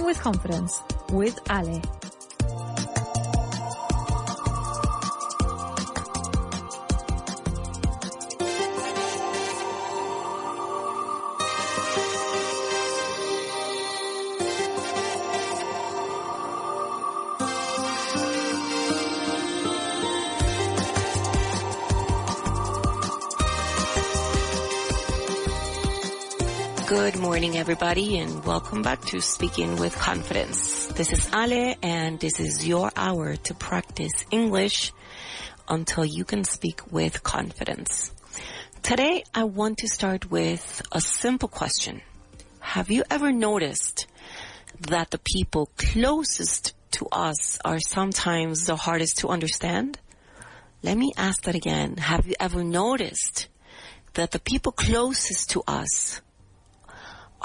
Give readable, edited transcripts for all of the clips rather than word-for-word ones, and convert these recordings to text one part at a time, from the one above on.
Speaking with Confidence with Ale. Good morning, everybody, and welcome back to Speaking with Confidence. This is Ale, and this is your hour to practice English until you can speak with confidence. Today, I want to start with a simple question. Have you ever noticed that the people closest to us are sometimes the hardest to understand? Let me ask that again. Have you ever noticed that the people closest to us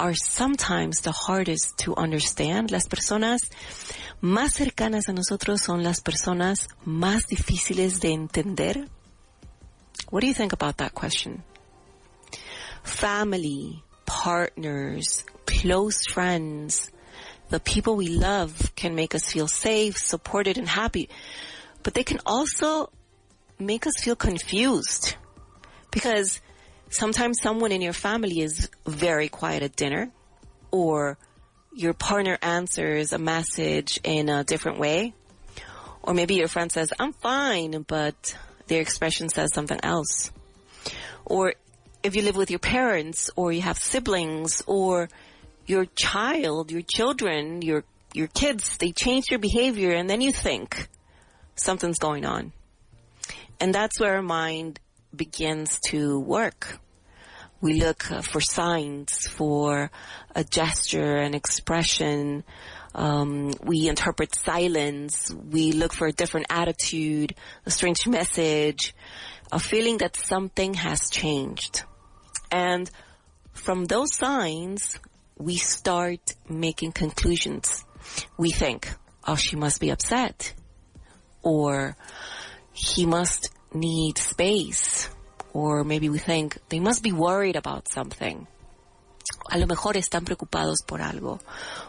are sometimes the hardest to understand? Las personas más cercanas a nosotros son las personas más difíciles de entender. What do you think about that question? Family, partners, close friends, the people we love can make us feel safe, supported, and happy. But they can also make us feel confused because sometimes someone in your family is very quiet at dinner, or your partner answers a message in a different way. Or maybe your friend says, I'm fine, but their expression says something else. Or if you live with your parents, or you have siblings, or your child, your children, your kids, they change their behavior, and then you think something's going on. And that's where our mind begins to work. We look for signs, for a gesture, an expression. We interpret silence. We look for a different attitude, a strange message, a feeling that something has changed. And from those signs, we start making conclusions. We think, oh, she must be upset, or he must need space, or maybe we think they must be worried about something. A lo mejor están preocupados por algo.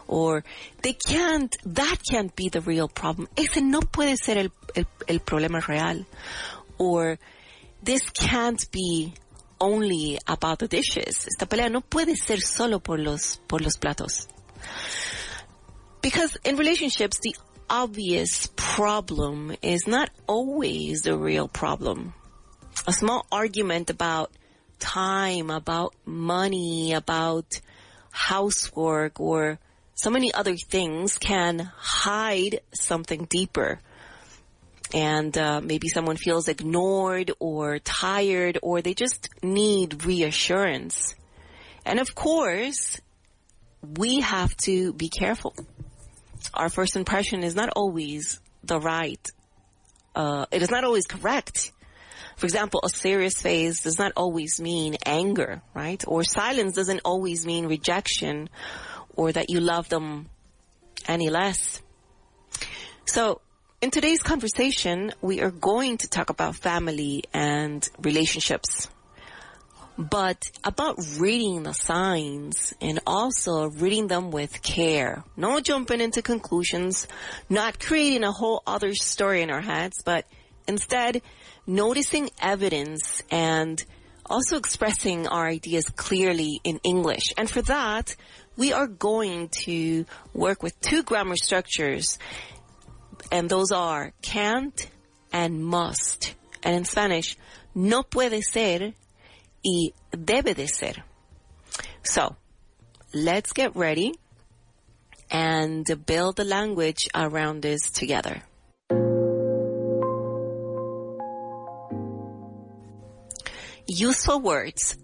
Or that can't be the real problem. Ese no puede ser el problema real. Or this can't be only about the dishes. Esta pelea no puede ser solo por los platos. Because in relationships, the obvious problem is not always the real problem. A small argument about time, about money, about housework, or so many other things can hide something deeper. And maybe someone feels ignored or tired, or they just need reassurance. And of course, we have to be careful. Our first impression is not always the right. It is not always correct. For example, a serious face does not always mean anger, right? Or silence doesn't always mean rejection, or that you love them any less. So, in today's conversation, we are going to talk about family and relationships, but about reading the signs and also reading them with care. No jumping into conclusions, not creating a whole other story in our heads, but instead noticing evidence and also expressing our ideas clearly in English. And for that, we are going to work with two grammar structures, and those are can't and must. And in Spanish, no puede ser y debe de ser. So, let's get ready and build the language around this together. Useful words.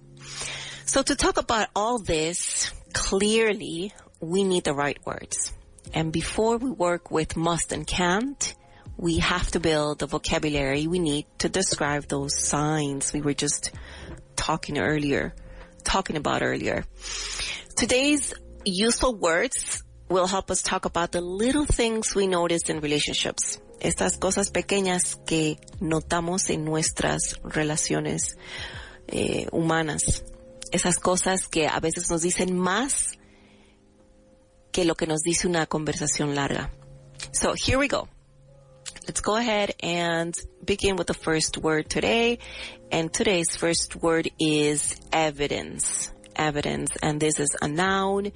So to talk about all this clearly, we need the right words. And before we work with must and can't, we have to build the vocabulary we need to describe those signs we were just talking about earlier. Today's useful words will help us talk about the little things we notice in relationships. Estas cosas pequeñas que notamos en nuestras relaciones humanas. Esas cosas que a veces nos dicen más que lo que nos dice una conversación larga. So here we go. Let's go ahead and begin with the first word today. And today's first word is evidence. Evidence. And this is a noun.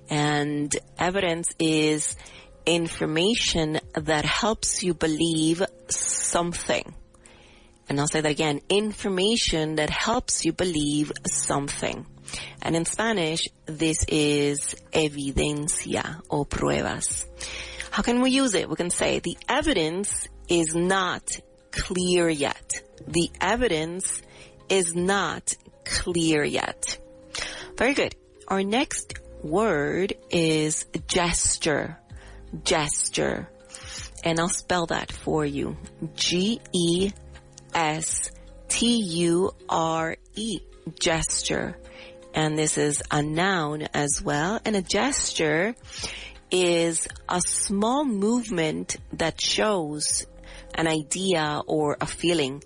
And evidence is information that helps you believe something. And I'll say that again. Information that helps you believe something. And in Spanish, this is evidencia o pruebas. How can we use it? We can say the evidence is not clear yet. The evidence is not clear yet. Very good. Our next word is gesture. Gesture. And I'll spell that for you. Gesture. Gesture. And this is a noun as well. And a gesture is a small movement that shows an idea or a feeling.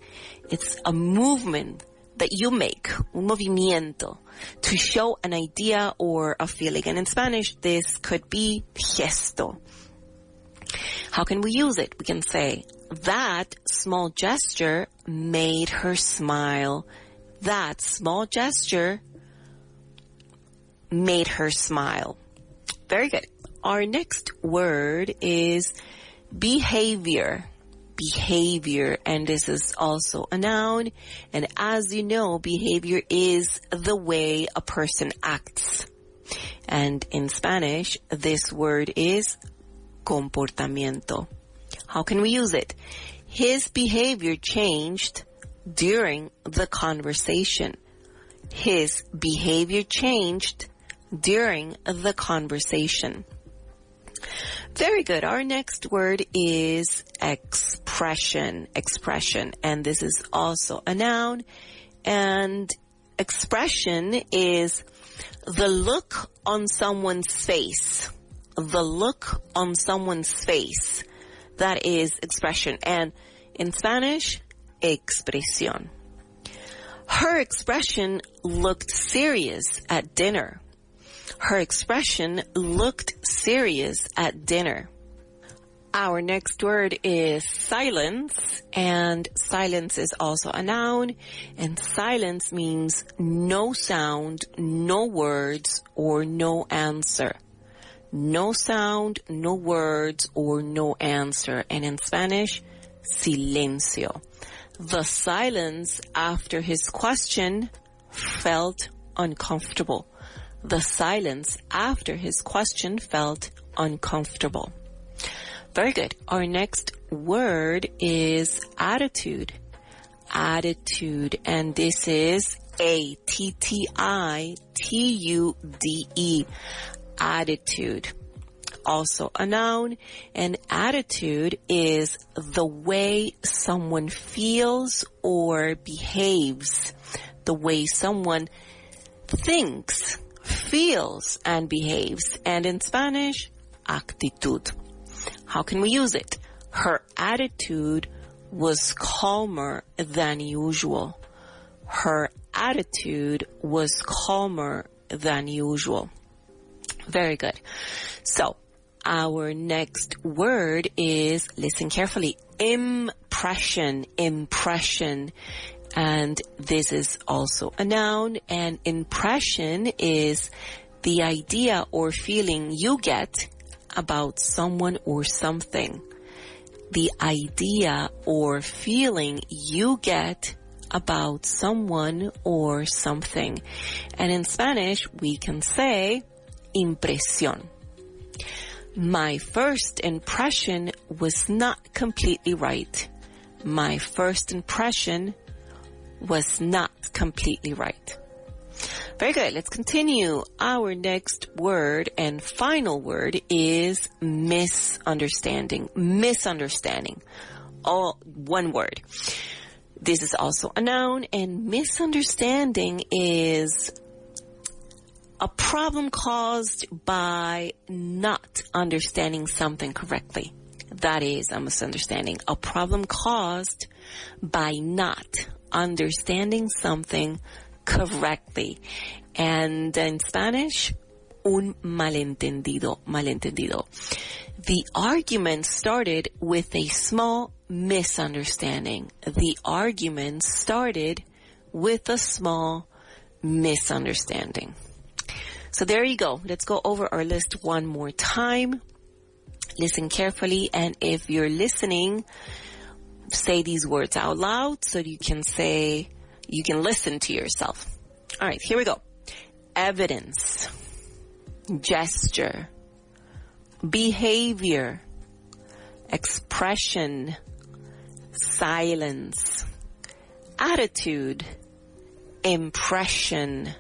It's a movement that you make, un movimiento, to show an idea or a feeling. And in Spanish, this could be gesto. How can we use it? We can say, that small gesture made her smile. That small gesture made her smile. Very good. Our next word is behavior. Behavior. And this is also a noun. And as you know, behavior is the way a person acts. And in Spanish, this word is comportamiento. How can we use it? His behavior changed during the conversation. His behavior changed during the conversation. Very good. Our next word is expression. Expression. And this is also a noun. And expression is the look on someone's face. The look on someone's face. That is expression. And in Spanish, expresión. Her expression looked serious at dinner. Her expression looked serious at dinner. Our next word is silence, and silence is also a noun, and silence means no sound, no words, or no answer. No sound, no words, or no answer. And in Spanish, silencio. The silence after his question felt uncomfortable. The silence after his question felt uncomfortable. Very good. Our next word is attitude. Attitude. And this is A-T-T-I-T-U-D-E. Attitude. Also a noun. And attitude is the way someone feels or behaves. The way someone thinks, feels, and behaves. And in Spanish, actitud. How can we use it? Her attitude was calmer than usual. Her attitude was calmer than usual. Very good. So, our next word is, listen carefully, impression. Impression. And this is also a noun. And impression is the idea or feeling you get about someone or something. The idea or feeling you get about someone or something. And in Spanish, we can say impresión. My first impression was not completely right. My first impression was not completely right. Very good. Let's continue. Our next word and final word is misunderstanding. Misunderstanding. All one word. This is also a noun, and misunderstanding is a problem caused by not understanding something correctly. That is a misunderstanding. A problem caused by not understanding something correctly. And in Spanish, un malentendido. The argument started with a small misunderstanding. The argument started with a small misunderstanding. So there you go. Let's go over our list one more time. Listen carefully, and if you're listening, say these words out loud so you can listen to yourself. All right, here we go. Evidence, gesture, behavior, expression, silence, attitude, impression,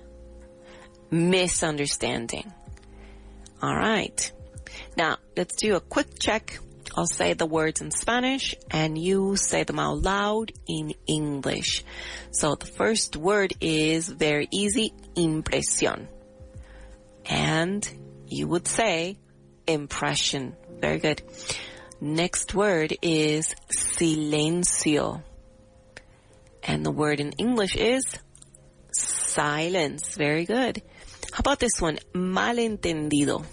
misunderstanding. All right. Now, let's do a quick check. I'll say the words in Spanish and you say them out loud in English. So the first word is very easy, impresión. And you would say impression. Very good. Next word is silencio. And the word in English is silence. Very good. How about this one? Malentendido.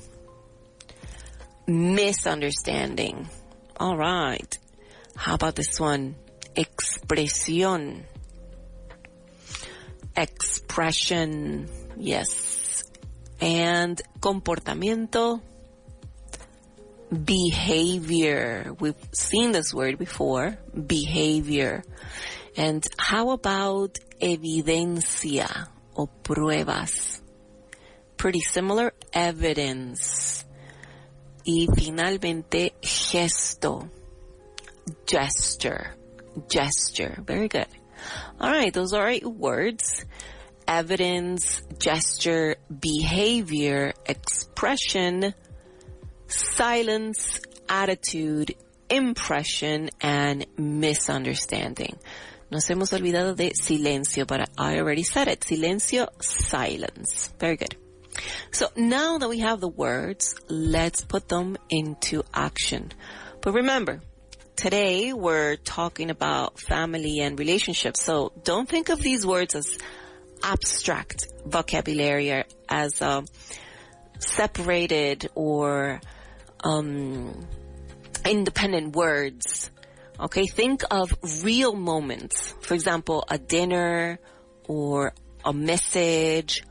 Misunderstanding. All right. How about this one? Expresión. Expression. Yes. And comportamiento. Behavior. We've seen this word before. Behavior. And how about evidencia o pruebas? Pretty similar. Evidence. Y finalmente, gesto, gesture. Very good. All right, those are 8 words. Evidence, gesture, behavior, expression, silence, attitude, impression, and misunderstanding. Nos hemos olvidado de silencio, but I already said it. Silencio, silence. Very good. So now that we have the words, let's put them into action. But remember, today we're talking about family and relationships. So don't think of these words as abstract vocabulary, as separated or independent words. Okay, think of real moments. For example, a dinner or a message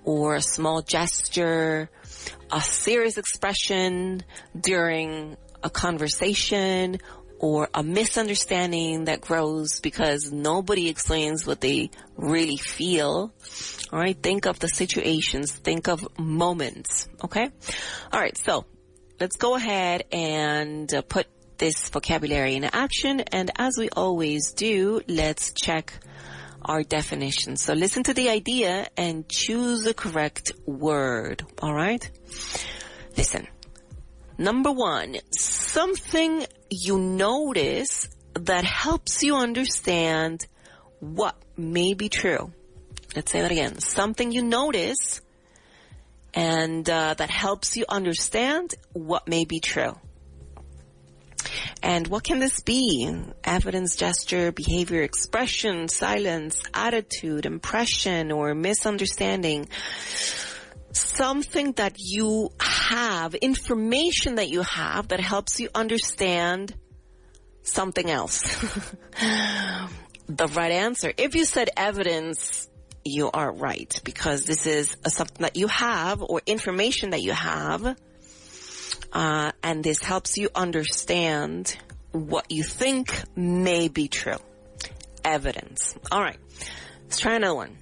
or a small gesture, a serious expression during a conversation, or a misunderstanding that grows because nobody explains what they really feel. All right, think of the situations, think of moments, okay? All right, so let's go ahead and put this vocabulary in action, and as we always do, let's check our definition. So listen to the idea and choose the correct word. All right? Listen. Number 1, something you notice that helps you understand what may be true. Let's say that again. Something you notice and that helps you understand what may be true. And what can this be? Evidence, gesture, behavior, expression, silence, attitude, impression, or misunderstanding. Something that you have, information that you have that helps you understand something else. The right answer. If you said evidence, you are right, because this is something that you have or information that you have. And this helps you understand what you think may be true. Evidence. All right. Let's try another one.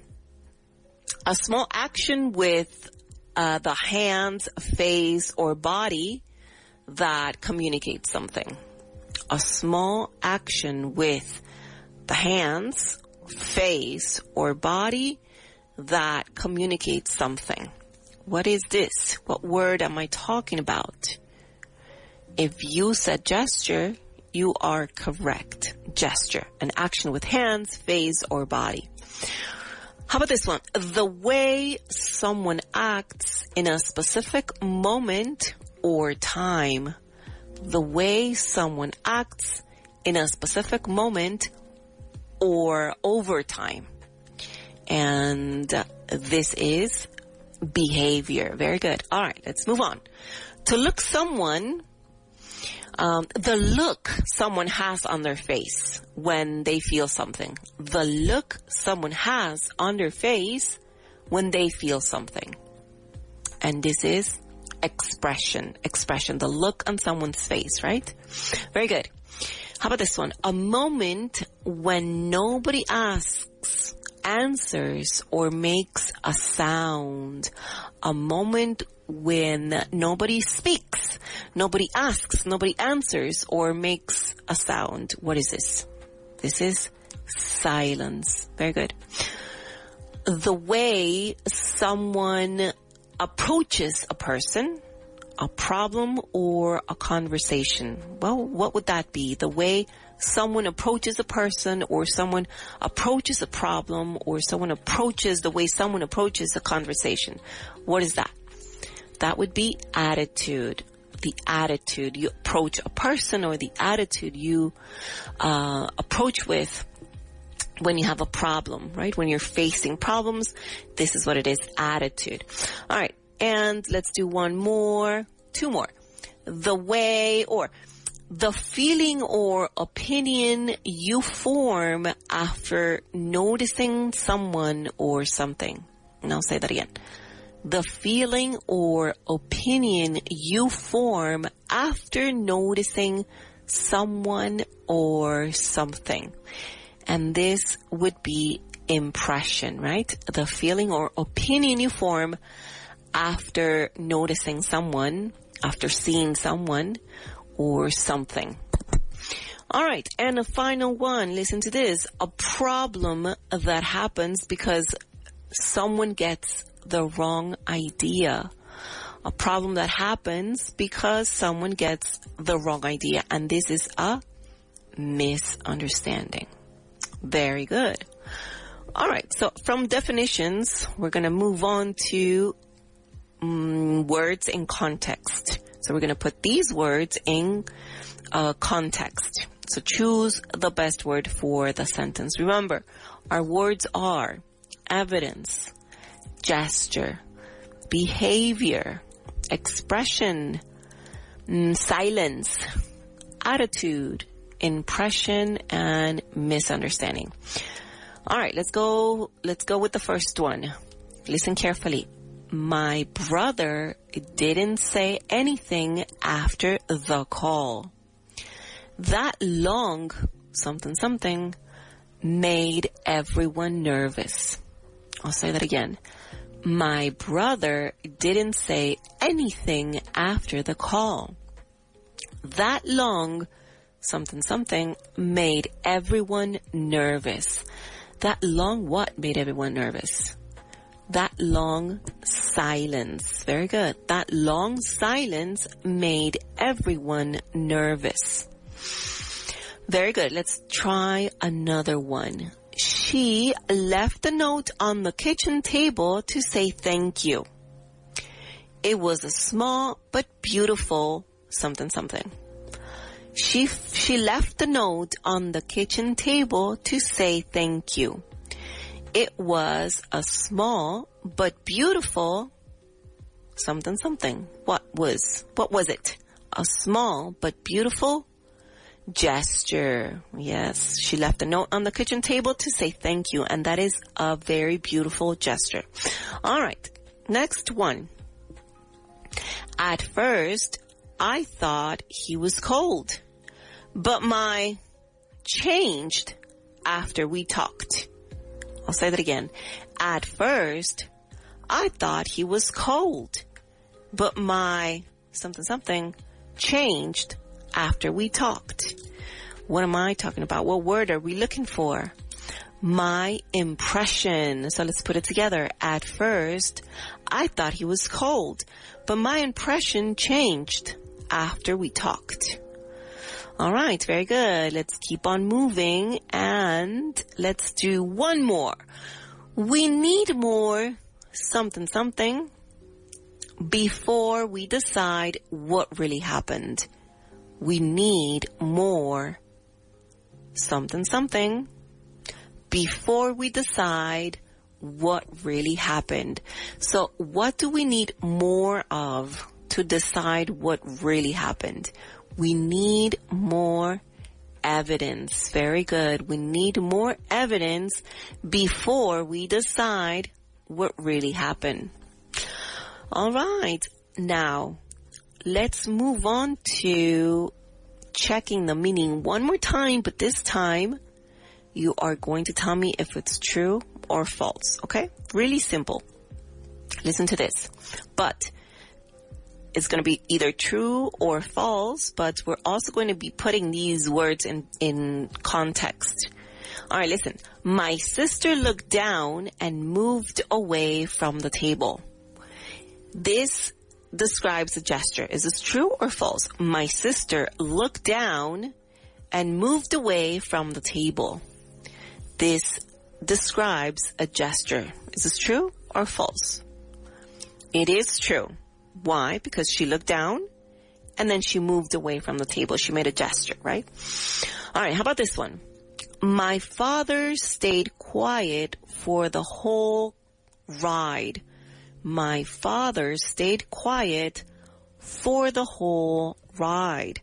A small action with the hands, face, or body that communicates something. A small action with the hands, face, or body that communicates something. What is this? What word am I talking about? If you said gesture, you are correct. Gesture, an action with hands, face, or body. How about this one? The way someone acts in a specific moment or time. The way someone acts in a specific moment or over time. And this is behavior. Very good. All right, let's move on. To look someone, the look someone has on their face when they feel something. The look someone has on their face when they feel something. And this is expression. The look on someone's face, right? Very good. How about this one? A moment when nobody asks, answers, or makes a sound. A moment when nobody speaks, nobody asks, nobody answers, or makes a sound. What is this? This is silence. Very good. The way someone approaches a person, a problem, or a conversation. Well, what would that be? The way someone approaches a person, or someone approaches a problem, or the way someone approaches a conversation. What is that? That would be attitude. The attitude you approach a person, or the attitude you approach with when you have a problem, right? When you're facing problems, this is what it is, attitude. All right, and let's do two more. The way or the feeling or opinion you form after noticing someone or something. And I'll say that again. The feeling or opinion you form after noticing someone or something. And this would be impression, right? The feeling or opinion you form after noticing someone, after seeing someone or something. All right, and a final one. Listen to this. A problem that happens because someone gets the wrong idea. A problem that happens because someone gets the wrong idea. And this is a misunderstanding. Very good. All right, so from definitions, we're going to move on to words in context. So we're going to put these words in context. So choose the best word for the sentence. Remember, our words are evidence, gesture, behavior, expression, silence, attitude, impression, and misunderstanding. All right, let's go with the first one. Listen carefully. My brother didn't say anything after the call. That long something made everyone nervous. I'll say that again. My brother didn't say anything after the call. That long something made everyone nervous. That long what made everyone nervous? That long silence. Very good. That long silence made everyone nervous. Very good. Let's try another one. She left a note on the kitchen table to say thank you. It was a small but beautiful something. She left a note on the kitchen table to say thank you. It was a small but beautiful something. What was it? A small but beautiful gesture. Yes, she left a note on the kitchen table to say thank you, and that is a very beautiful gesture. All right, next one. At first, I thought he was cold, but my changed after we talked. I'll say that again. At first, I thought he was cold, but my something changed after we talked. What am I talking about? What word are we looking for? My impression. So let's put it together. At first, I thought he was cold, but my impression changed after we talked. All right, very good. Let's keep on moving and let's do one more. We need more something before we decide what really happened. We need more something before we decide what really happened. So what do we need more of to decide what really happened? We need more evidence. Very good. We need more evidence before we decide what really happened. All right. Now, let's move on to checking the meaning one more time, but this time you are going to tell me if it's true or false, okay? Really simple. Listen to this. But it's going to be either true or false, but we're also going to be putting these words in context. All right, listen. My sister looked down and moved away from the table. This describes a gesture. Is this true or false? My sister looked down and moved away from the table. This describes a gesture. Is this true or false? It is true. Why? Because she looked down and then she moved away from the table. She made a gesture, right? All right, how about this one? My father stayed quiet for the whole ride. My father stayed quiet for the whole ride.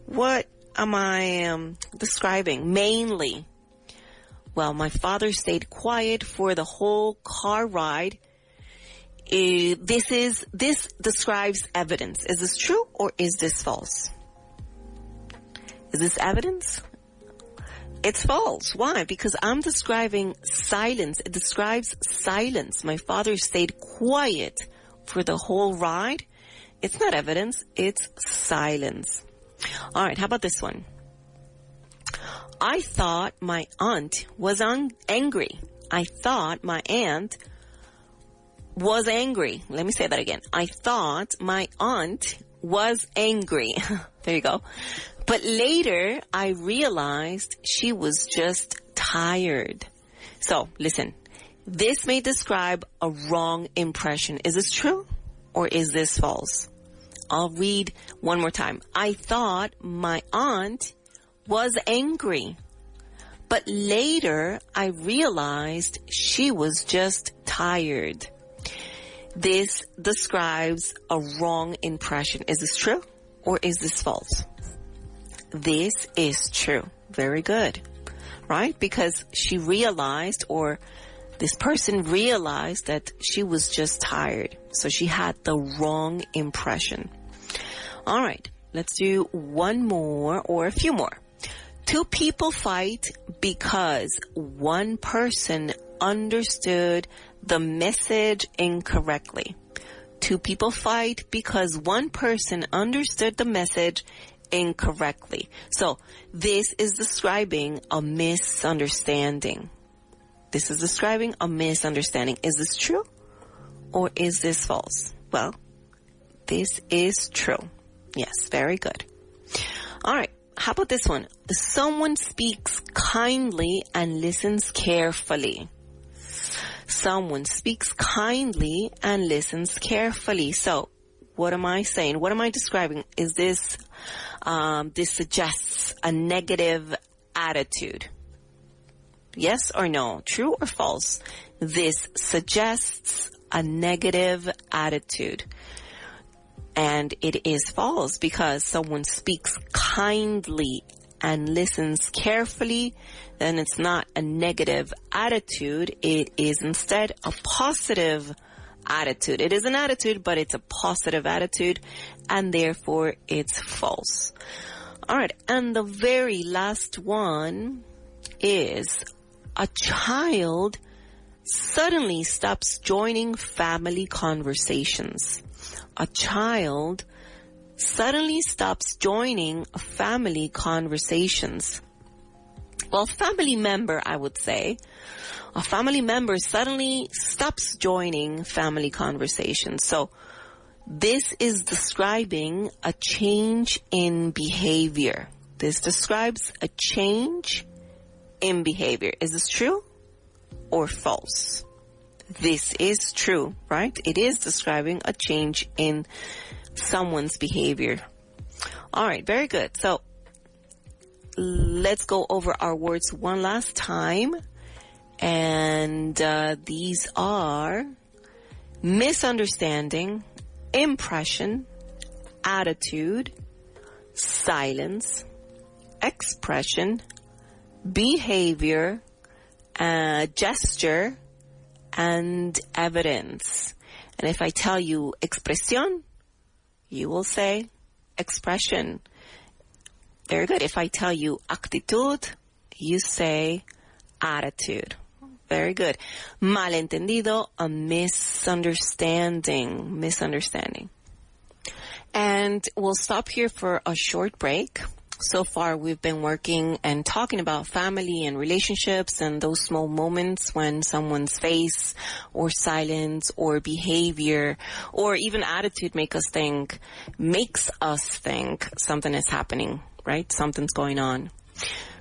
What am I describing mainly? Well, my father stayed quiet for the whole car ride. This describes evidence. Is this true or is this false? Is this evidence? It's false. Why? Because I'm describing silence. It describes silence. My father stayed quiet for the whole ride. It's not evidence. It's silence. All right. How about this one? I thought my aunt was angry. I thought my aunt was angry. Let me say that again. I thought my aunt was angry. There you go. But later I realized she was just tired. So listen, this may describe a wrong impression. Is this true or is this false? I'll read one more time. I thought my aunt was angry. But later I realized she was just tired. This describes a wrong impression. Is this true or is this false? This is true. Very good. Right? Because she realized, or this person realized, that she was just tired. So she had the wrong impression. All right. Let's do one more or a few more. Two people fight because one person understood the message incorrectly. Two people fight because one person understood the message incorrectly. So this is describing a misunderstanding. This is describing a misunderstanding. Is this true or is this false? Well, this is true. Yes, very good. All right. How about this one? Someone speaks kindly and listens carefully. Someone speaks kindly and listens carefully. So, what am I saying? What am I describing? Is this, this suggests a negative attitude? Yes or no? True or false? This suggests a negative attitude. And it is false, because someone speaks kindly and listens carefully, then it's not a negative attitude. It is instead a positive attitude. It is an attitude, but it's a positive attitude, and therefore it's false. All right. And the very last one is a child suddenly stops joining family conversations. A child suddenly stops joining family conversations. Well, family member, I would say. A family member suddenly stops joining family conversations. So this is describing a change in behavior. This describes a change in behavior. Is this true or false? This is true, right? It is describing a change in someone's behavior. All right, very good. So let's go over our words one last time. And And these are misunderstanding, impression, attitude, silence, expression, behavior, gesture, and evidence. And if I tell you expresión, you will say expression. Very good. If I tell you actitud, you say attitude. Very good. Malentendido, a misunderstanding. And we'll stop here for a short break. So far, we've been working and talking about family and relationships and those small moments when someone's face or silence or behavior or even attitude makes us think something is happening, right? Something's going on.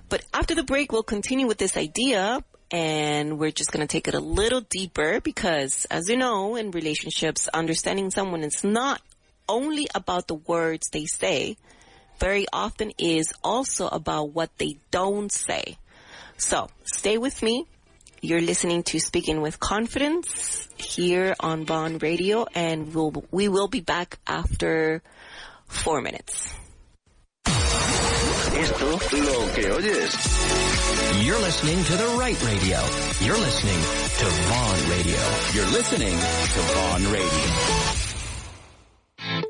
But after the break, we'll continue with this idea, and we're just going to take it a little deeper because, as you know, in relationships, understanding someone is not only about the words they say, very often is also about what they don't say. So stay with me. You're listening to Speaking with Confidence here on Vaughan Radio, and we will be back after 4 minutes. Esto lo que oyes. You're listening to the right radio. You're listening to Vaughan Radio. You're listening to Vaughan Radio.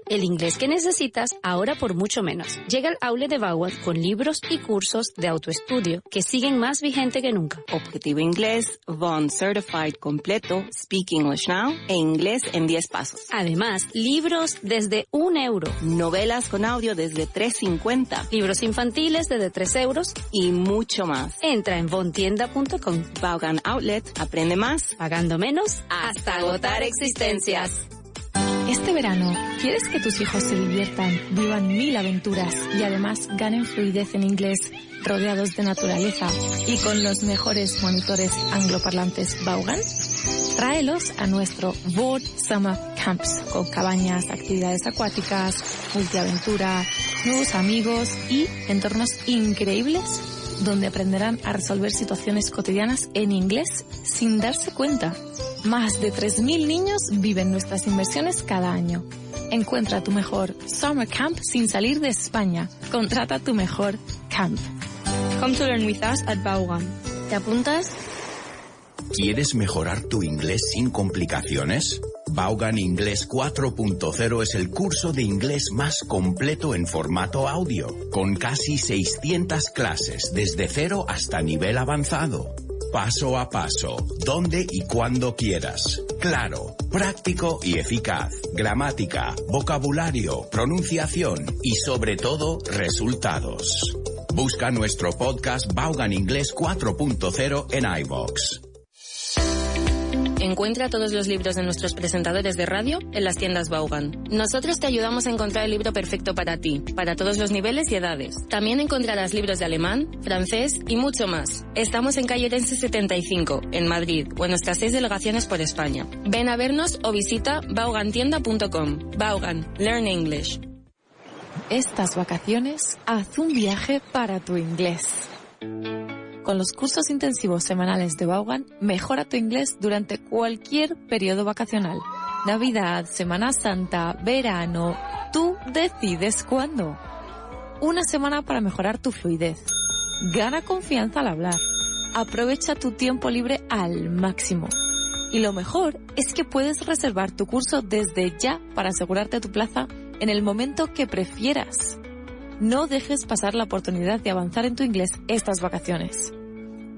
El inglés que necesitas ahora por mucho menos. Llega al outlet de Vaughan con libros y cursos de autoestudio que siguen más vigente que nunca. Objetivo Inglés, Vaughan Certified completo, Speak English Now e Inglés en 10 pasos. Además, libros desde €1. Novelas con audio desde $3.50. Libros infantiles desde €3. Y mucho más. Entra en vaughantienda.com. Vaughan Outlet, aprende más, pagando menos hasta agotar existencias. Este verano, ¿quieres que tus hijos se diviertan, vivan 1000 aventuras y además ganen fluidez en inglés, rodeados de naturaleza y con los mejores monitores angloparlantes Vaughan? Tráelos a nuestro Vaughan Summer Camps, con cabañas, actividades acuáticas, multiaventura, nuevos amigos y entornos increíbles donde aprenderán a resolver situaciones cotidianas en inglés sin darse cuenta. Más de 3.000 niños viven nuestras inversiones cada año. Encuentra tu mejor Summer Camp sin salir de España. Contrata tu mejor camp. Come to learn with us at Vaughan. ¿Te apuntas? ¿Quieres mejorar tu inglés sin complicaciones? Vaughan Inglés 4.0 es el curso de inglés más completo en formato audio, con casi 600 clases desde 0 hasta nivel avanzado. Paso a paso, donde y cuando quieras. Claro, práctico y eficaz. Gramática, vocabulario, pronunciación y sobre todo, resultados. Busca nuestro podcast Vaughan Inglés 4.0 en iVoox. Encuentra todos los libros de nuestros presentadores de radio en las tiendas Vaughan. Nosotros te ayudamos a encontrar el libro perfecto para ti, para todos los niveles y edades. También encontrarás libros de alemán, francés y mucho más. Estamos en calle Orense 75, en Madrid, o en nuestras 6 delegaciones por España. Ven a vernos o visita vaughantienda.com. Vaughan, Learn English. Estas vacaciones, haz un viaje para tu inglés. Con los cursos intensivos semanales de Vaughan, mejora tu inglés durante cualquier periodo vacacional. Navidad, Semana Santa, verano, tú decides cuándo. Una semana para mejorar tu fluidez. Gana confianza al hablar. Aprovecha tu tiempo libre al máximo. Y lo mejor es que puedes reservar tu curso desde ya para asegurarte tu plaza en el momento que prefieras. No dejes pasar la oportunidad de avanzar en tu inglés estas vacaciones.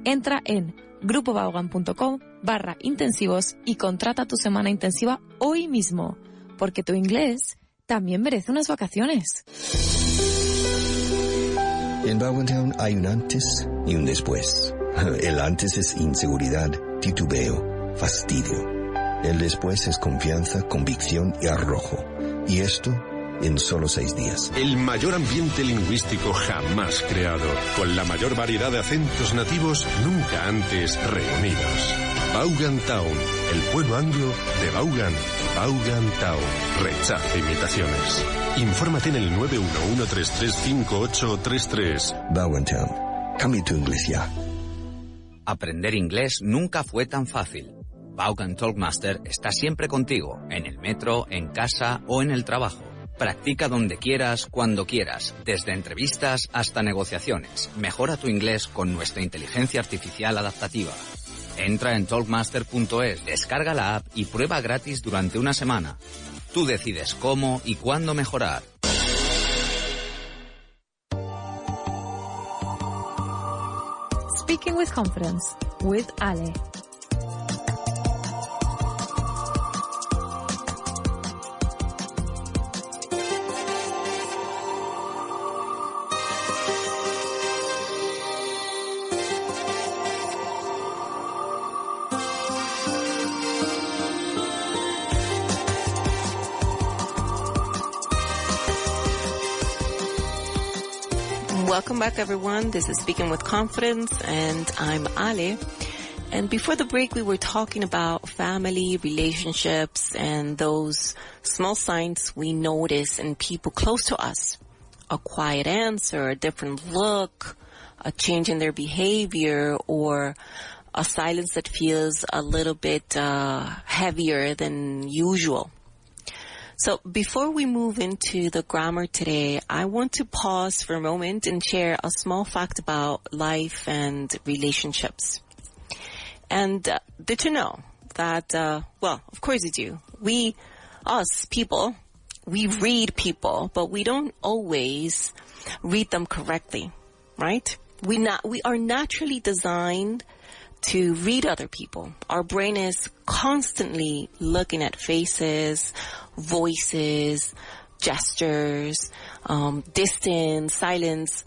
Entra en grupovaughan.com/intensivos y contrata tu semana intensiva hoy mismo, porque tu inglés también merece unas vacaciones. En Vaughan Town hay un antes y un después. El antes es inseguridad, titubeo, fastidio. El después es confianza, convicción y arrojo. Y esto en solo 6 días. El mayor ambiente lingüístico jamás creado, con la mayor variedad de acentos nativos nunca antes reunidos. Vaughan Town, el pueblo anglo de Vaughan. Vaughan Town. Rechaza imitaciones. Infórmate en el 911335833. Vaughan Town. Cambia tu inglés ya. Aprender inglés nunca fue tan fácil. Vaughan Talkmaster está siempre contigo, en el metro, en casa o en el trabajo. Practica donde quieras, cuando quieras, desde entrevistas hasta negociaciones. Mejora tu inglés con nuestra inteligencia artificial adaptativa. Entra en talkmaster.es, descarga la app y prueba gratis durante una semana. Tú decides cómo y cuándo mejorar. Speaking with Confidence with Ale. Welcome back, everyone. This is Speaking with Confidence, and I'm Ale. And before the break, we were talking about family, relationships, and those small signs we notice in people close to us. A quiet answer, a different look, a change in their behavior, or a silence that feels a little bit heavier than usual. So before we move into the grammar today, I want to pause for a moment and share a small fact about life and relationships. And did you know that, well, of course you do. Us people, we read people, but we don't always read them correctly, right? We are naturally designed to read other people. Our brain is constantly looking at faces, voices, gestures, distance, silence,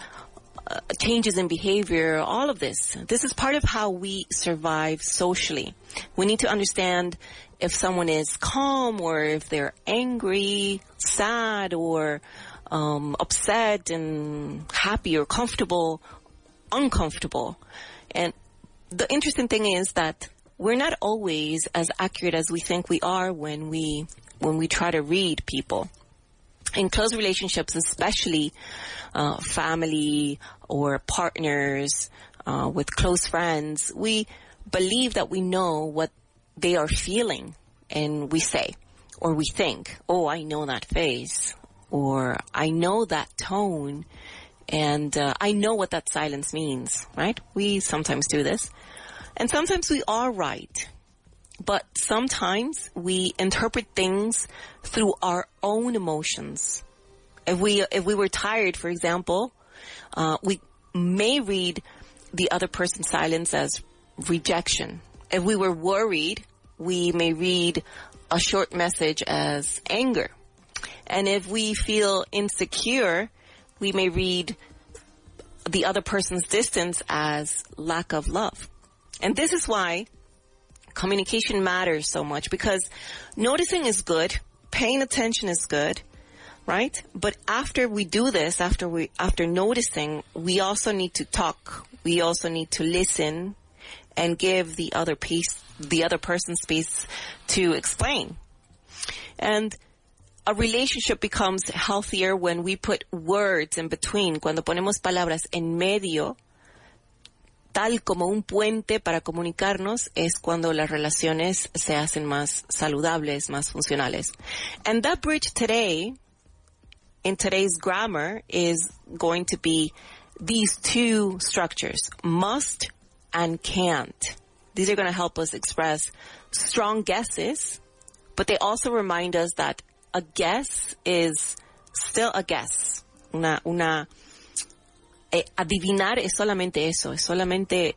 changes in behavior, all of this. This is part of how we survive socially. We need to understand if someone is calm or if they're angry, sad, or upset and happy or comfortable, uncomfortable. And the interesting thing is that we're not always as accurate as we think we are when we try to read people. In close relationships, especially family or partners, with close friends, we believe that we know what they are feeling, and we say, or we think, oh, I know that face, or I know that tone, and I know what that silence means, right? We sometimes do this. And sometimes we are right. But sometimes we interpret things through our own emotions. If we were tired, for example, we may read the other person's silence as rejection. If we were worried, we may read a short message as anger. And if we feel insecure, we may read the other person's distance as lack of love. And this is why communication matters so much, because noticing is good, paying attention is good, right? But after we do this, after noticing, we also need to talk. We also need to listen and give the other person space to explain. And a relationship becomes healthier when we put words in between, cuando ponemos palabras en medio, tal como un puente para comunicarnos, es cuando las relaciones se hacen más saludables, más funcionales. And that bridge today, in today's grammar, is going to be these two structures, must and can't. These are going to help us express strong guesses, but they also remind us that a guess is still a guess. Adivinar es solamente eso, es solamente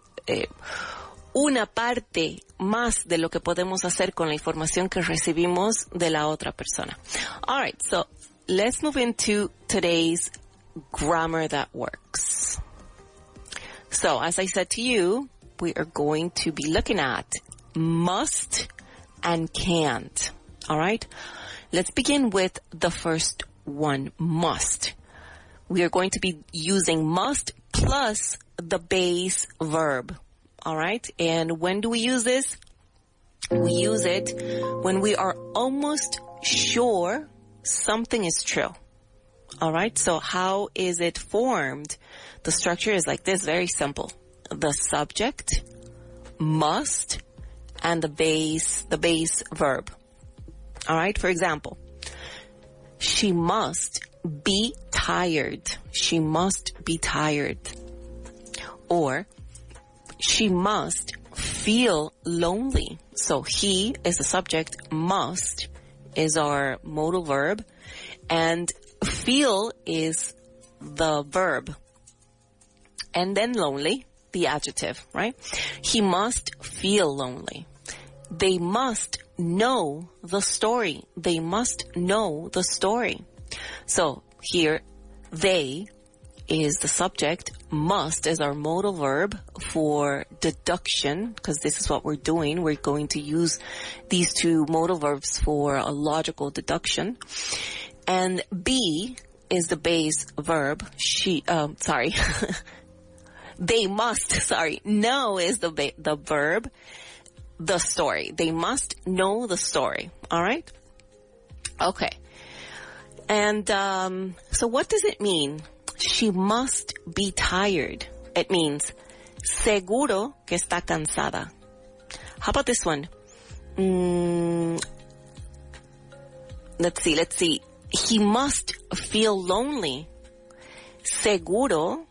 una parte más de lo que podemos hacer con la información que recibimos de la otra persona. All right, so let's move into today's grammar that works. So, as I said to you, we are going to be looking at must and can't. All right? Let's begin with the first one, must. We are going to be using must plus the base verb. All right? And when do we use this? We use it when we are almost sure something is true. All right? So how is it formed? The structure is like this, very simple. The subject must and the base verb. All right, for example, she must be tired. She must be tired. Or she must feel lonely. So he is the subject, must is our modal verb, and feel is the verb. And then lonely, the adjective, right? He must feel lonely. They must know the story. They must know the story. So here, they is the subject, must is our modal verb for deduction, because this is what we're doing. We're going to use these two modal verbs for a logical deduction. And be is the base verb. They must, know is the verb, the story. They must know the story. All right? Okay. And so what does it mean? She must be tired. It means seguro que está cansada. How about this one? Let's see. He must feel lonely. Seguro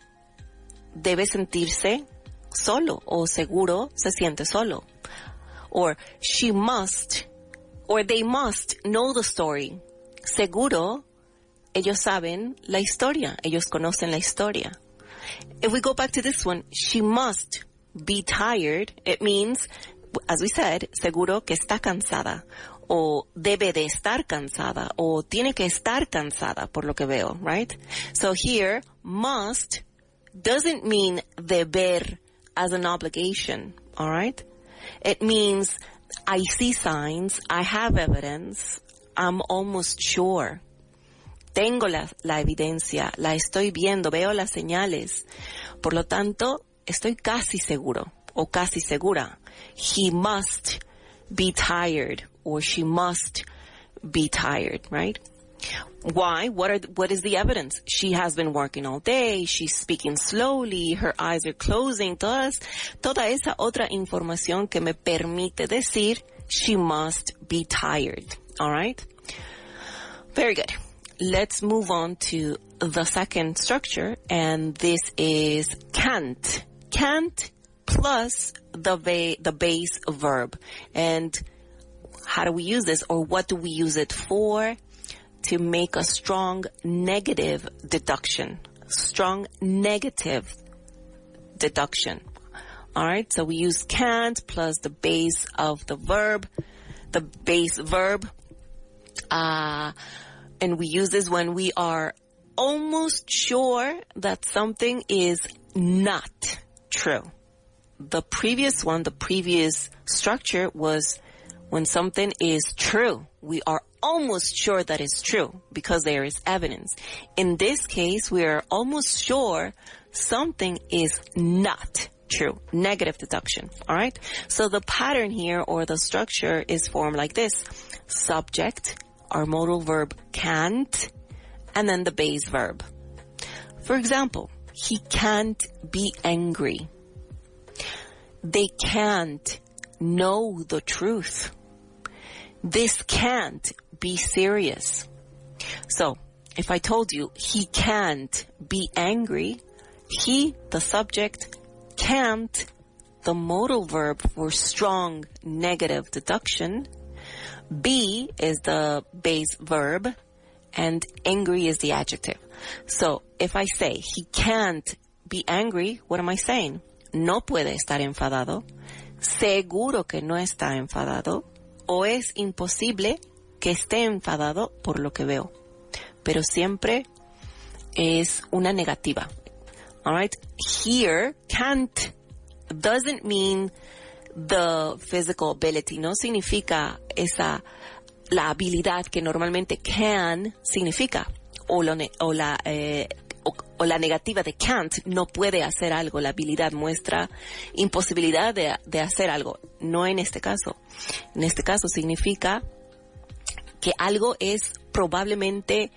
debe sentirse solo, o seguro se siente solo. Or she must, or they must know the story. Seguro ellos saben la historia. Ellos conocen la historia. If we go back to this one, she must be tired. It means, as we said, seguro que está cansada. O debe de estar cansada. O tiene que estar cansada, por lo que veo, right? So here, must doesn't mean deber as an obligation, all right? It means I see signs, I have evidence, I'm almost sure. Tengo la evidencia, la estoy viendo, veo las señales. Por lo tanto, estoy casi seguro o casi segura. He must be tired or she must be tired, right? Why? What is the evidence? She has been working all day, she's speaking slowly, her eyes are closing, toda esa otra información que me permite decir she must be tired. All right? Very good. Let's move on to the second structure, and this is can't. Can't plus the base verb. And how do we use this, or what do we use it for? To make a strong negative deduction. Strong negative deduction. All right, so we use can't plus the base of the verb, the base verb. And we use this when we are almost sure that something is not true. The previous structure was when something is true. We are almost sure that it's true because there is evidence. In this case, we are almost sure something is not true. Negative deduction. All right? So the pattern here, or the structure, is formed like this. Subject, our modal verb can't, and then the base verb. For example, he can't be angry. They can't know the truth. This can't be serious. So, if I told you he can't be angry, he, the subject, can't, the modal verb for strong negative deduction, be is the base verb, and angry is the adjective. So, if I say he can't be angry, what am I saying? No puede estar enfadado, seguro que no está enfadado, o es imposible que esté enfadado por lo que veo. Pero siempre es una negativa. All right? Here, can't doesn't mean the physical ability. No significa la habilidad que normalmente can significa. O la negativa de can't, no puede hacer algo. La habilidad muestra imposibilidad de hacer algo. No en este caso. En este caso significa que algo es probablemente,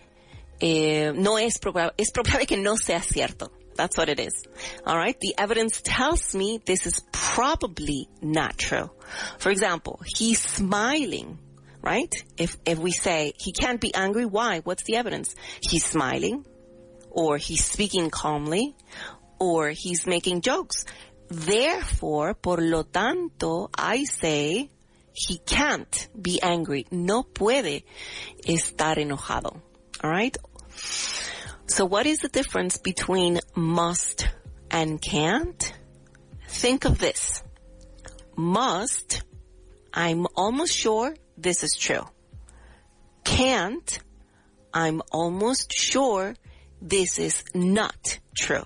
es probable que no sea cierto. That's what it is. All right. The evidence tells me this is probably not true. For example, he's smiling, right? If we say he can't be angry, why? What's the evidence? He's smiling, or he's speaking calmly, or he's making jokes. Therefore, por lo tanto, I say he can't be angry. No puede estar enojado. All right? So what is the difference between must and can't? Think of this. Must, I'm almost sure this is true. Can't, I'm almost sure this is not true.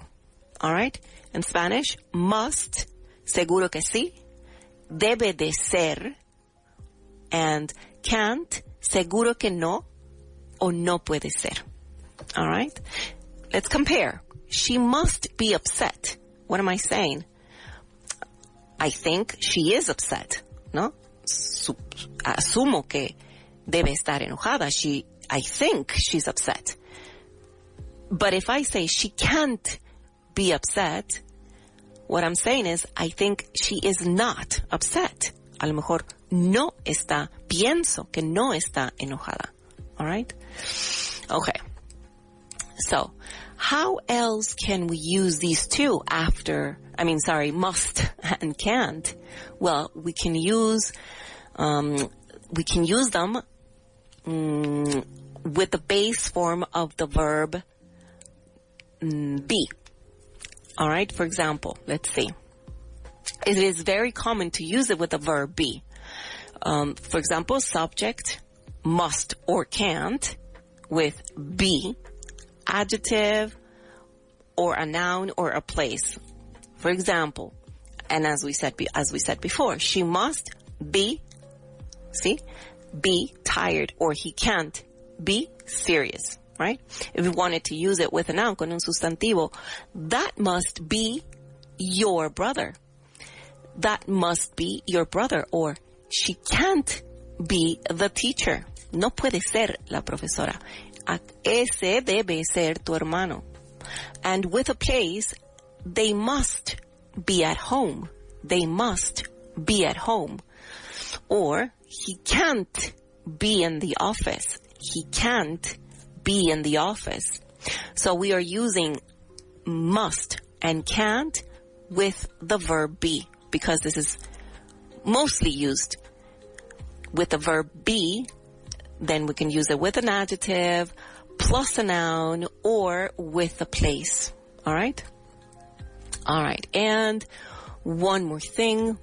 All right? In Spanish, must, seguro que sí, debe de ser, and can't, seguro que no, o no puede ser. All right? Let's compare. She must be upset. What am I saying? I think she is upset, ¿no? Asumo que debe estar enojada. I think she's upset. But if I say she can't be upset, what I'm saying is I think she is not upset. A lo mejor no está, pienso que no está enojada. All right? Okay. So, how else can we use these two must and can't? Well, we can use them with the base form of the verb be. All right? For example, let's see. It is very common to use it with the verb be. For example, subject, must or can't, with be, adjective, or a noun or a place. For example, and as we said before, she must be tired, or he can't be serious, right? If we wanted to use it with a noun, con un sustantivo, that must be your brother. That must be your brother, or she can't be the teacher. No puede ser la profesora. Ese debe ser tu hermano. And with a place, they must be at home. They must be at home. Or he can't be in the office. He can't be in the office. So we are using must and can't with the verb be, because this is mostly used with the verb be. Then we can use it with an adjective, plus a noun, or with a place. All right? All right. And one more thing.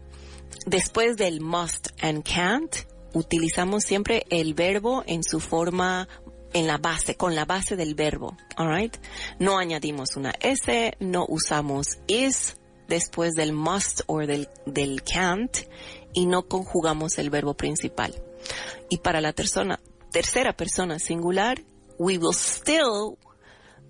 Después del must and can't, utilizamos siempre el verbo en su forma, en la base, con la base del verbo. All right? No añadimos una S, no usamos is después del must or del can't, y no conjugamos el verbo principal. Y para la tercera persona singular, we will still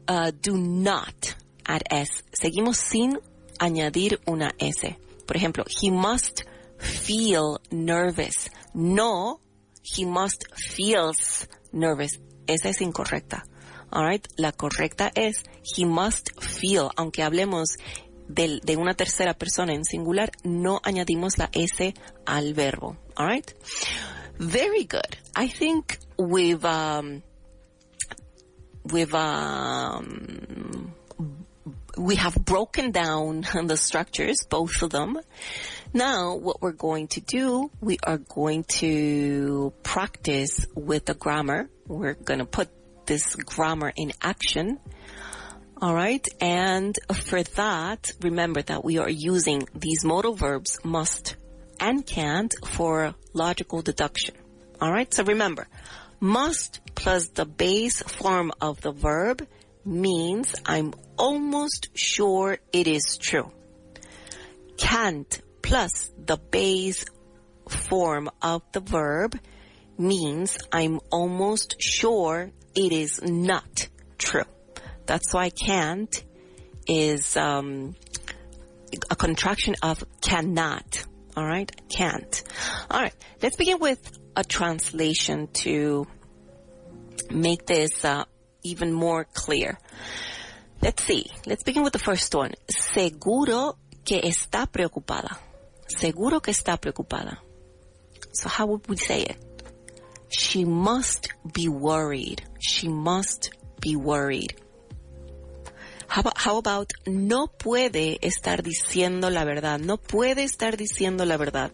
do not add S. Seguimos sin añadir una S. Por ejemplo, he must feel nervous. No, he must feels nervous. Esa es incorrecta. All right? La correcta es he must feel. Aunque hablemos de una tercera persona en singular, no añadimos la S al verbo. All right? Very good. I think we have broken down the structures, both of them. Now, what we're going to do, we are going to practice with the grammar. We're going to put this grammar in action. All right. And for that, remember that we are using these modal verbs must and can't for logical deduction. All right. So remember, must plus the base form of the verb means I'm almost sure it is true. Can't plus the base form of the verb means I'm almost sure it is not true. That's why can't is a contraction of cannot. All right? Can't. All right. Let's begin with a translation to make this even more clear. Let's see. Let's begin with the first one. Seguro que está preocupada. Seguro que está preocupada. So how would we say it? She must be worried. She must be worried. How about no puede estar diciendo la verdad? No puede estar diciendo la verdad.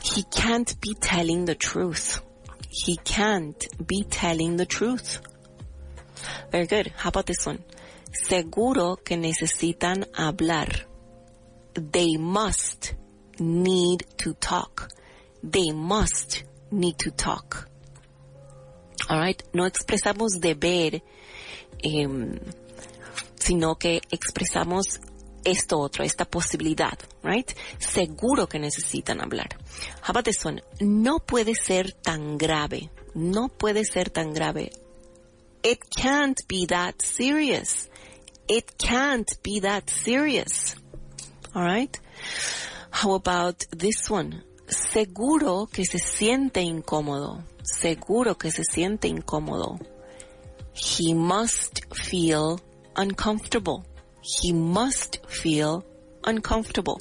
He can't be telling the truth. He can't be telling the truth. Very good. How about this one? Seguro que necesitan hablar. They must need to talk. They must need to talk. All right? No expresamos deber, sino que expresamos esto otro, esta posibilidad, right? Seguro que necesitan hablar. How about this one? No puede ser tan grave. No puede ser tan grave. It can't be that serious. It can't be that serious. All right? How about this one? Seguro que se siente incómodo. Seguro que se siente incómodo. He must feel uncomfortable. He must feel uncomfortable.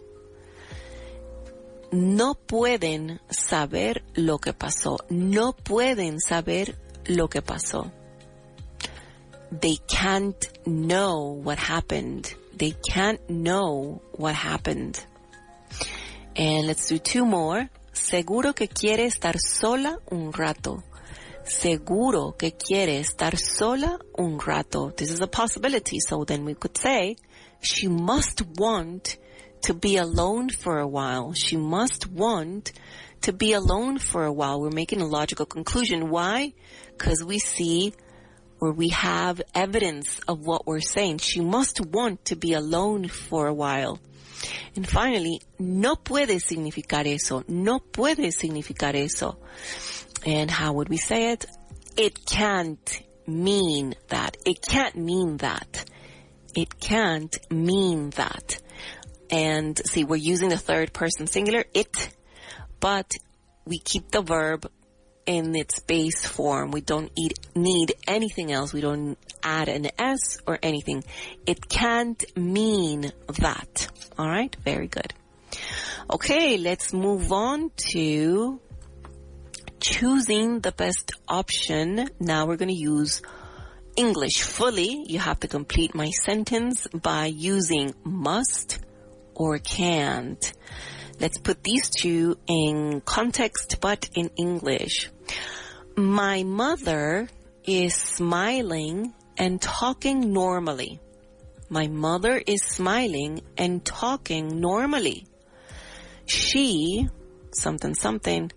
No pueden saber lo que pasó. No pueden saber lo que pasó. They can't know what happened. They can't know what happened. And let's do two more. Seguro que quiere estar sola un rato. Seguro que quiere estar sola un rato. This is a possibility, so then we could say, she must want to be alone for a while. She must want to be alone for a while. We're making a logical conclusion. Why? Because we see or we have evidence of what we're saying. She must want to be alone for a while. And finally, no puede significar eso. No puede significar eso. And how would we say it? It can't mean that. It can't mean that. It can't mean that. And see, we're using the third person singular, it, but we keep the verb in its base form. We don't need anything else. We don't add an S or anything. It can't mean that. All right? Very good. Okay, let's move on to choosing the best option. Now we're going to use English fully. You have to complete my sentence by using must or can't. Let's put these two in context, but in English. My mother is smiling and talking normally. My mother is smiling and talking normally. She, something, something,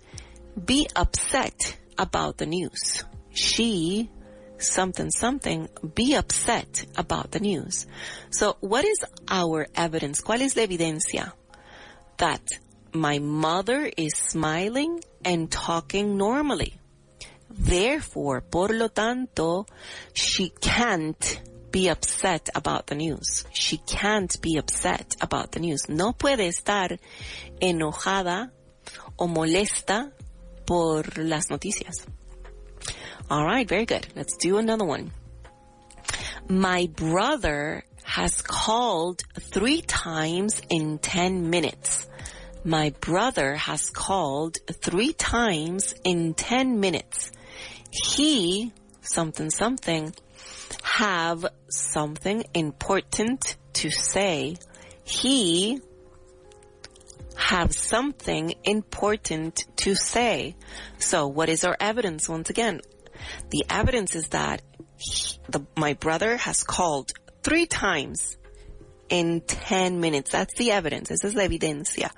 be upset about the news. She, something, something, be upset about the news. So what is our evidence? ¿Cuál es la evidencia? That my mother is smiling and talking normally. Therefore, por lo tanto, she can't be upset about the news. She can't be upset about the news. No puede estar enojada o molesta por las noticias. All right, very good. Let's do another one. My brother has called 3 times in 10 minutes. My brother has called 3 times in 10 minutes. He, something, something, have something important to say. He have something important to say. So what is our evidence once again? The evidence is that my brother has called 3 times in 10 minutes. That's the evidence. Esa es la evidencia.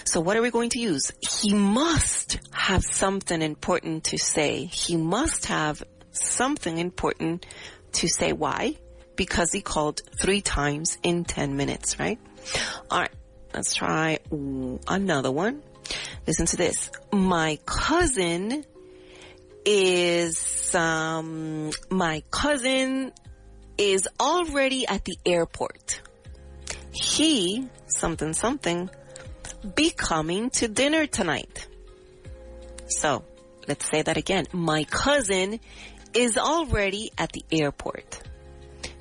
So what are we going to use? He must have something important to say. He must have something important to say. Why? Because he called 3 times in 10 minutes, right? All right. Let's try another one. Listen to this. My cousin is already at the airport. He, something, something, be coming to dinner tonight. So, let's say that again. My cousin is already at the airport.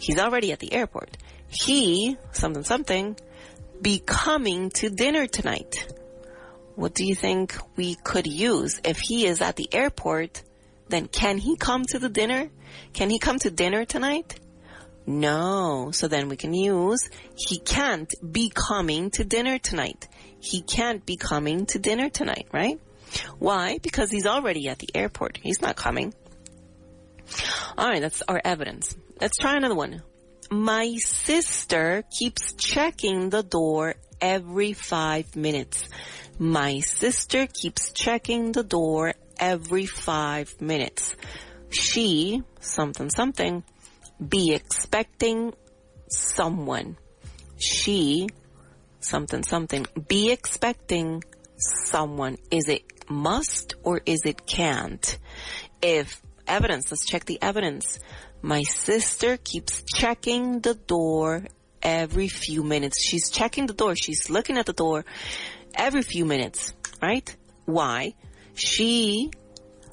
He's already at the airport. He, something, something, be coming to dinner tonight. What do you think we could use? If he is at the airport, then can he come to the dinner? Can he come to dinner tonight? No. So then we can use, he can't be coming to dinner tonight. He can't be coming to dinner tonight, right? Why? Because he's already at the airport. He's not coming. All right, that's our evidence. Let's try another one. My sister keeps checking the door every 5 minutes. My sister keeps checking the door every 5 minutes. She, something, something, be expecting someone. She, something, something, be expecting someone. Is it must or is it can't? If evidence, let's check the evidence. My sister keeps checking the door every few minutes. She's checking the door. She's looking at the door every few minutes, right? Why? She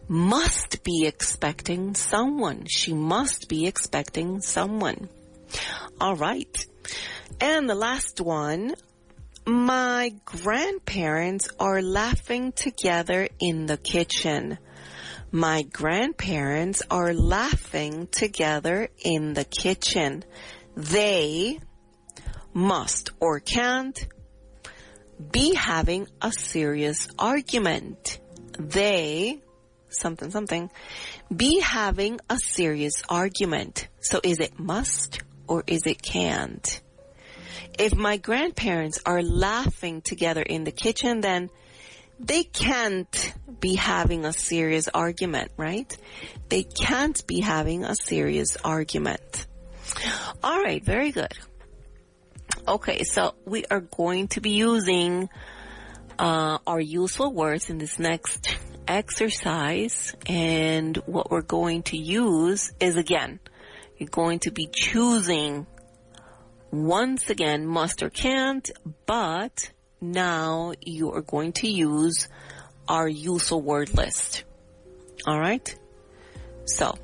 must be expecting someone. She must be expecting someone. All right. And the last one. My grandparents are laughing together in the kitchen. My grandparents are laughing together in the kitchen. They must or can't be having a serious argument. They, something, something, be having a serious argument. So is it must or is it can't? If my grandparents are laughing together in the kitchen, then they can't be having a serious argument, right? They can't be having a serious argument. All right, very good. Okay, so we are going to be using our useful words in this next exercise. And what we're going to use is, again, you're going to be choosing once again must or can't, but now you are going to use our useful word list. All right? So,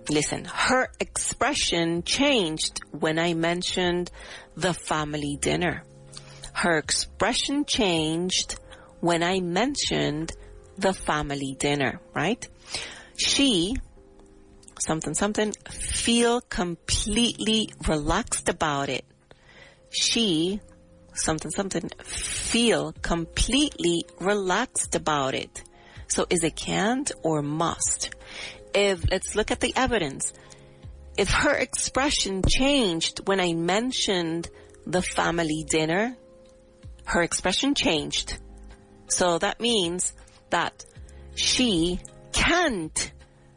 listen. Her expression changed when I mentioned the family dinner. Her expression changed when I mentioned the family dinner, right? She, something, something, feel completely relaxed about it. She, something, something, feel completely relaxed about it. So is it can't or must? Let's look at the evidence. If her expression changed when I mentioned the family dinner, her expression changed. So that means that she can't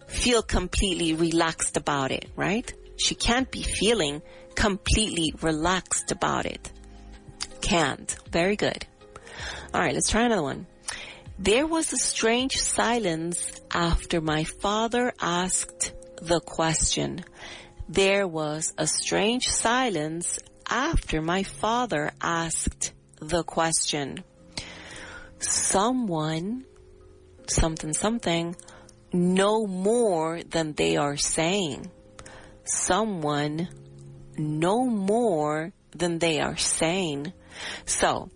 feel completely relaxed about it, right? She can't be feeling completely relaxed about it. Can't. Very good. All right, let's try another one. There was a strange silence after my father asked the question. There was a strange silence after my father asked the question. Someone, something, something, know more than they are saying. Someone know more than they are saying. So,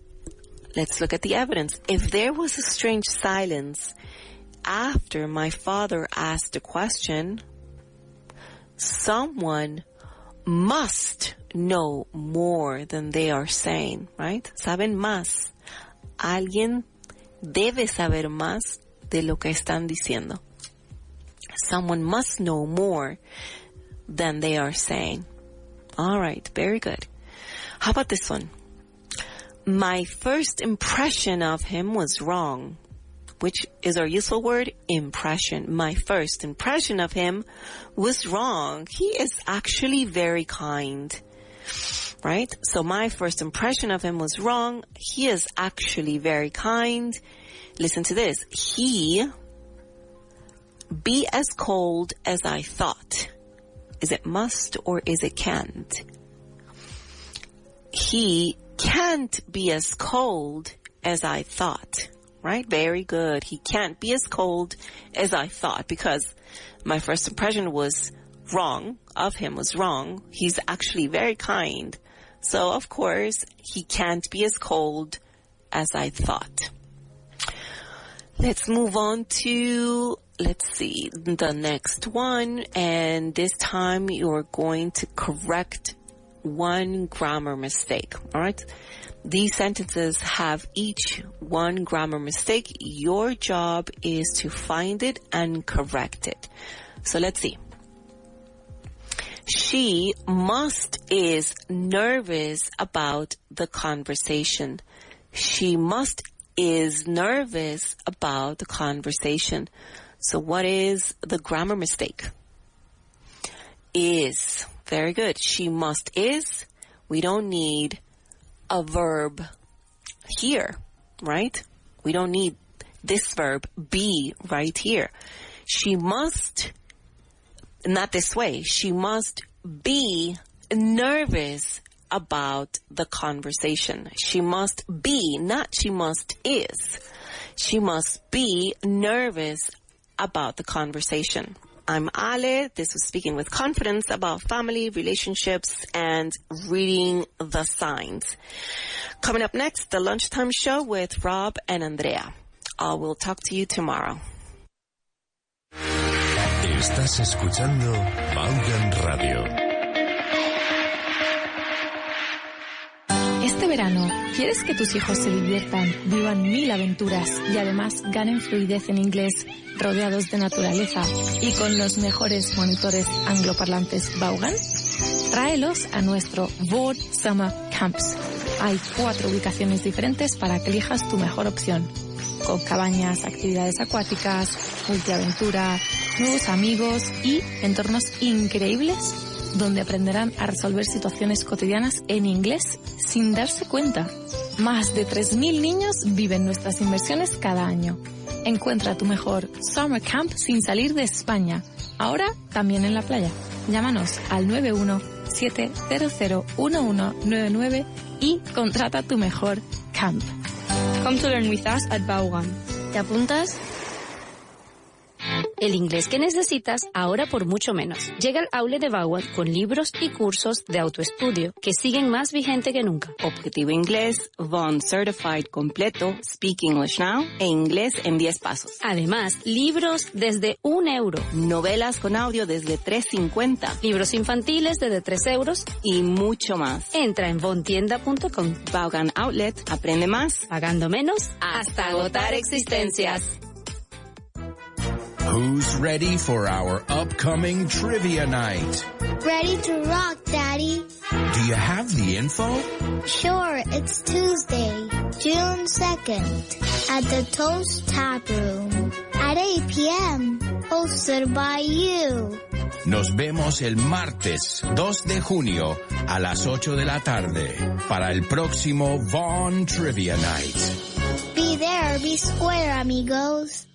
let's look at the evidence. If there was a strange silence after my father asked a question, someone must know more than they are saying, right? Saben más. Alguien debe saber más de lo que están diciendo. Someone must know more than they are saying. All right, very good. How about this one? My first impression of him was wrong. Which is our useful word? Impression. My first impression of him was wrong. He is actually very kind. Right? So my first impression of him was wrong. He is actually very kind. Listen to this. He be as cold as I thought. Is it must or is it can't? He can't be as cold as I thought. Right? Very good. He can't be as cold as I thought because my first impression was wrong of him was wrong. He's actually very kind. So, of course, he can't be as cold as I thought. Let's move on to, let's see, the next one. And this time you're going to correct one grammar mistake. All right? These sentences have each one grammar mistake. Your job is to find it and correct it. So let's see. She is nervous about the conversation. She is nervous about the conversation. So what is the grammar mistake? Is. Very good. She is. We don't need a verb here, right? We don't need this verb be right here. She must, not this way, she must be nervous about the conversation. She must be, not she must is. She must be nervous about the conversation. I'm Ale. This was Speaking with Confidence about family, relationships, and reading the signs. Coming up next, the Lunchtime Show with Rob and Andrea. I will talk to you tomorrow. Estás escuchando Vaughan Radio. Este verano, ¿quieres que tus hijos se diviertan, vivan 1000 aventuras y además ganen fluidez en inglés, rodeados de naturaleza y con los mejores monitores angloparlantes Vaughan? Tráelos a nuestro Vaughan Summer Camps. Hay 4 ubicaciones diferentes para que elijas tu mejor opción, con cabañas, actividades acuáticas, multiaventura, nuevos amigos y entornos increíbles donde aprenderán a resolver situaciones cotidianas en inglés sin darse cuenta. Más de 3.000 niños viven nuestras inversiones cada año. Encuentra tu mejor Summer Camp sin salir de España. Ahora también en la playa. Llámanos al 917001199 y contrata tu mejor camp. Come to learn with us at Vaughan. ¿Te apuntas? El inglés que necesitas ahora por mucho menos. Llega al outlet de Vaughan con libros y cursos de autoestudio que siguen más vigente que nunca. Objetivo Inglés, Vaughan Certified completo, Speak English Now e Inglés en 10 pasos. Además, libros desde €1. Novelas con audio desde $3.50. Libros infantiles desde €3. Y mucho más. Entra en vaughantienda.com. Vaughan Outlet, aprende más, pagando menos, hasta agotar existencias. Who's ready for our upcoming trivia night? Ready to rock, Daddy. Do you have the info? Sure, it's Tuesday, June 2nd, at the Toast Tap Room, at 8 p.m., hosted by you. Nos vemos el martes 2 de junio a las 8 de la tarde para el próximo Vaughan Trivia Night. Be there, be square, amigos.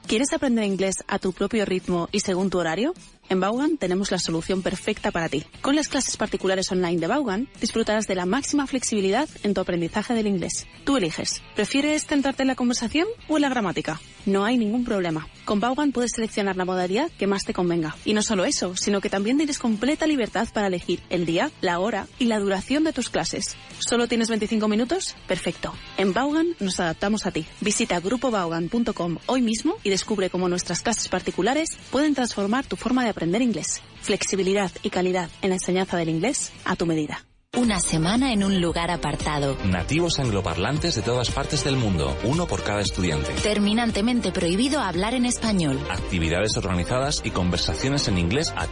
¿Quieres aprender inglés a tu propio ritmo y según tu horario? En Vaughan tenemos la solución perfecta para ti. Con las clases particulares online de Vaughan, disfrutarás de la máxima flexibilidad en tu aprendizaje del inglés. Tú eliges. ¿Prefieres centrarte en la conversación o en la gramática? No hay ningún problema. Con Vaughan puedes seleccionar la modalidad que más te convenga. Y no solo eso, sino que también tienes completa libertad para elegir el día, la hora y la duración de tus clases. ¿Solo tienes 25 minutos? Perfecto. En Vaughan nos adaptamos a ti. Visita grupovaughan.com hoy mismo y descubre cómo nuestras clases particulares pueden transformar tu forma de aprender inglés. Flexibilidad y calidad en la enseñanza del inglés a tu medida. Una semana en un lugar apartado. Nativos angloparlantes de todas partes del mundo, uno por cada estudiante. Terminantemente prohibido hablar en español. Actividades organizadas y conversaciones en inglés a